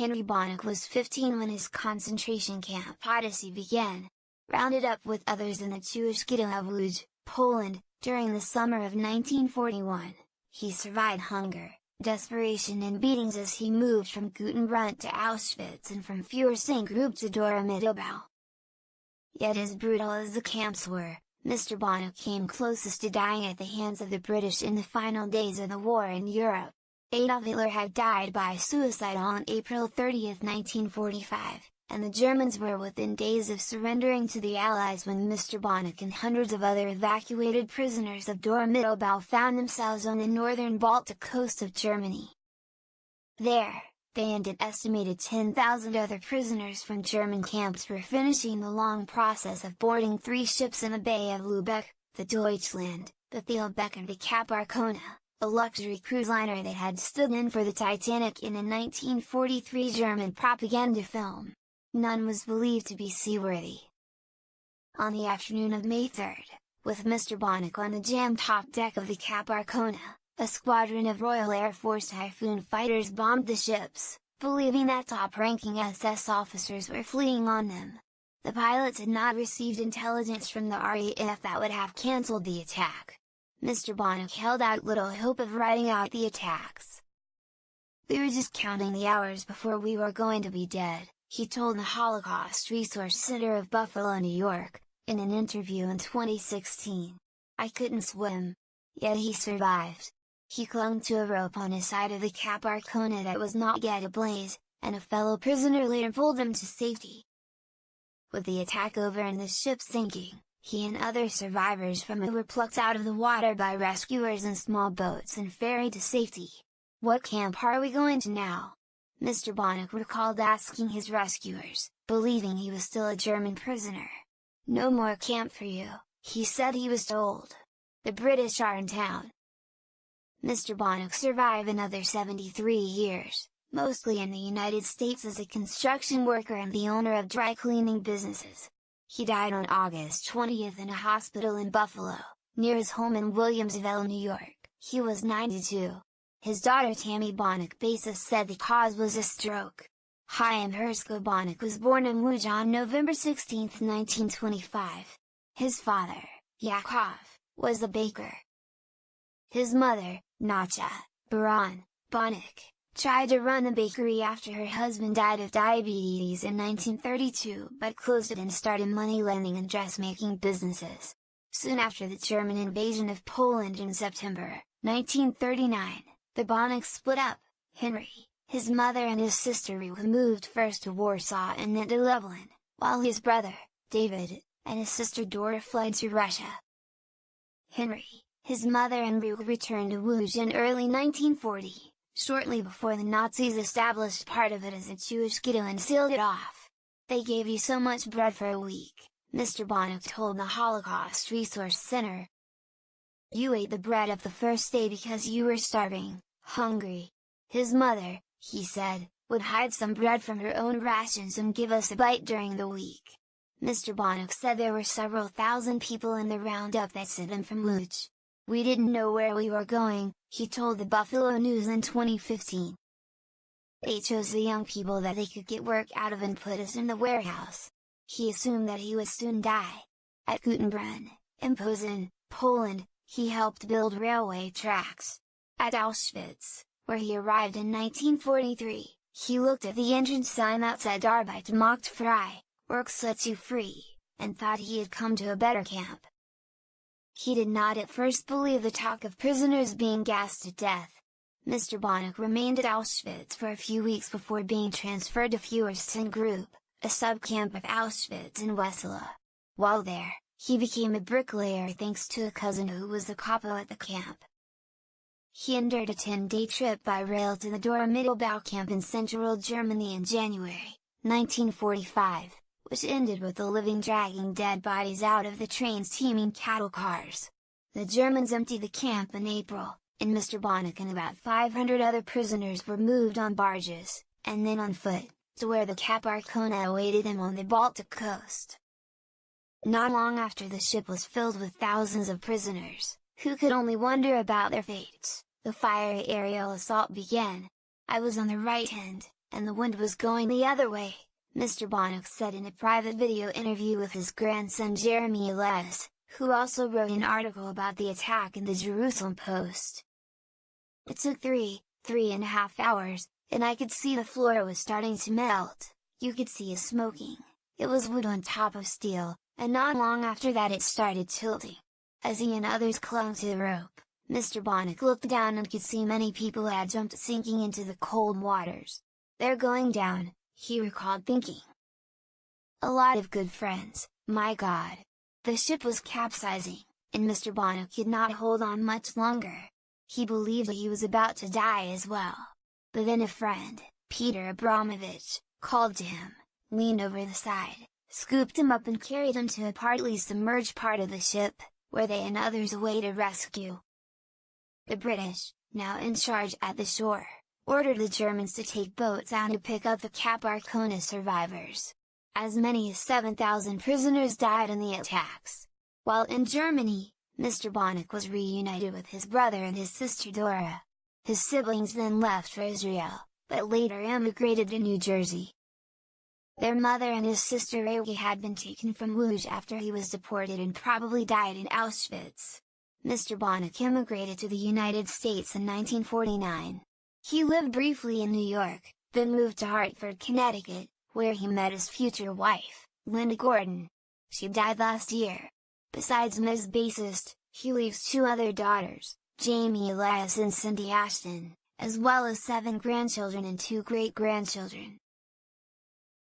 Henry Bawnik was 15 when his concentration camp Odyssey began. Rounded up with others in the Jewish ghetto of Lodz, Poland, during the summer of 1941, he survived hunger, desperation and beatings as he moved from Gutenbrunn to Auschwitz and from Fuer to Dora Mittelbau. Yet as brutal as the camps were, Mr. Bawnik came closest to dying at the hands of the British in the final days of the war in Europe. Adolf Hitler had died by suicide on April 30, 1945, and the Germans were within days of surrendering to the Allies when Mr. Bawnik and hundreds of other evacuated prisoners of Dora Mittelbau found themselves on the northern Baltic coast of Germany. There, they and an estimated 10,000 other prisoners from German camps were finishing the long process of boarding 3 ships in the Bay of Lübeck, the Deutschland, the Theelbeck and the Cap Arcona, a luxury cruise liner that had stood in for the Titanic in a 1943 German propaganda film. None was believed to be seaworthy. On the afternoon of May 3, with Mr. Bawnik on the jam-top deck of the Cap Arcona, a squadron of Royal Air Force Typhoon fighters bombed the ships, believing that top-ranking SS officers were fleeing on them. The pilots had not received intelligence from the RAF that would have cancelled the attack. Mr. Bawnik held out little hope of riding out the attacks. "We were just counting the hours before we were going to be dead," he told the Holocaust Resource Center of Buffalo, New York, in an interview in 2016. "I couldn't swim. Yet he survived. He clung to a rope on his side of the Cap Arcona that was not yet ablaze, and a fellow prisoner later pulled him to safety." With the attack over and the ship sinking, he and other survivors from it were plucked out of the water by rescuers in small boats and ferried to safety. "What camp are we going to now?" Mr. Bawnik recalled asking his rescuers, believing he was still a German prisoner. "No more camp for you," he said he was told. "The British are in town." Mr. Bawnik survived another 73 years, mostly in the United States as a construction worker and the owner of dry cleaning businesses. He died on August 20 in a hospital in Buffalo, near his home in Williamsville, New York. He was 92. His daughter Tammy Bawnik Basis said the cause was a stroke. Chaim Hershko Bawnik was born in Lodz on November 16, 1925. His father, Yaakov, was a baker. His mother, Natcha Baran Bawnik, tried to run a bakery after her husband died of diabetes in 1932 but closed it and started money lending and dressmaking businesses. Soon after the German invasion of Poland in September 1939, the Bawniks split up. Henry, his mother and his sister moved first to Warsaw and then to Lublin, while his brother, David, and his sister Dora fled to Russia. Henry, his mother and Rue returned to Lodz in early 1940, shortly before the Nazis established part of it as a Jewish ghetto and sealed it off. "They gave you so much bread for a week," Mr. Bawnik told the Holocaust Resource Center. "You ate the bread of the first day because you were starving, hungry." His mother, he said, would hide some bread from her own rations and give us a bite during the week. Mr. Bawnik said there were several thousand people in the roundup that sent him from Lodz. "We didn't know where we were going," he told the Buffalo News in 2015. "They chose the young people that they could get work out of and put us in the warehouse." He assumed that he would soon die. At Gutenbrunn, in Posen, Poland, he helped build railway tracks. At Auschwitz, where he arrived in 1943, he looked at the entrance sign that said "Arbeit macht frei," "Work sets you free," and thought he had come to a better camp. He did not at first believe the talk of prisoners being gassed to death. Mr. Bawnik remained at Auschwitz for a few weeks before being transferred to Fuer Group, a subcamp of Auschwitz in Wesela. While there, he became a bricklayer thanks to a cousin who was the capo at the camp. He endured a 10-day trip by rail to the Dora Mittelbau camp in central Germany in January 1945, which ended with the living dragging dead bodies out of the train's teeming cattle cars. The Germans emptied the camp in April, and Mr. Bawnik and about 500 other prisoners were moved on barges, and then on foot, to where the Cap Arcona awaited them on the Baltic coast. Not long after the ship was filled with thousands of prisoners, who could only wonder about their fates, the fiery aerial assault began. "I was on the right hand," and the wind was going the other way, Mr. Bawnik said in a private video interview with his grandson Jeremy Lodz, who also wrote an article about the attack in the Jerusalem Post. It took 3.5 hours, and I could see the floor was starting to melt. You could see it smoking. It was wood on top of steel, and not long after that it started tilting. As he and others clung to the rope, Mr. Bawnik looked down and could see many people had jumped, sinking into the cold waters. "They're going down," he recalled, thinking. "A lot of good friends, my God." The ship was capsizing, and Mr. Bawnik could not hold on much longer. He believed that he was about to die as well. But then a friend, Peter Abramovich, called to him, leaned over the side, scooped him up and carried him to a partly submerged part of the ship, where they and others awaited rescue. The British, now in charge at the shore, ordered the Germans to take boats out to pick up the Cap Arcona survivors. As many as 7,000 prisoners died in the attacks. While in Germany, Mr. Bawnik was reunited with his brother and his sister Dora. His siblings then left for Israel, but later emigrated to New Jersey. Their mother and his sister Rebecca had been taken from Lodz after he was deported and probably died in Auschwitz. Mr. Bawnik immigrated to the United States in 1949. He lived briefly in New York, then moved to Hartford, Connecticut, where he met his future wife, Linda Gordon. She died last year. Besides him as bassist, he leaves 2 other daughters, Jamie Elias and Cindy Ashton, as well as 7 grandchildren and 2 great-grandchildren.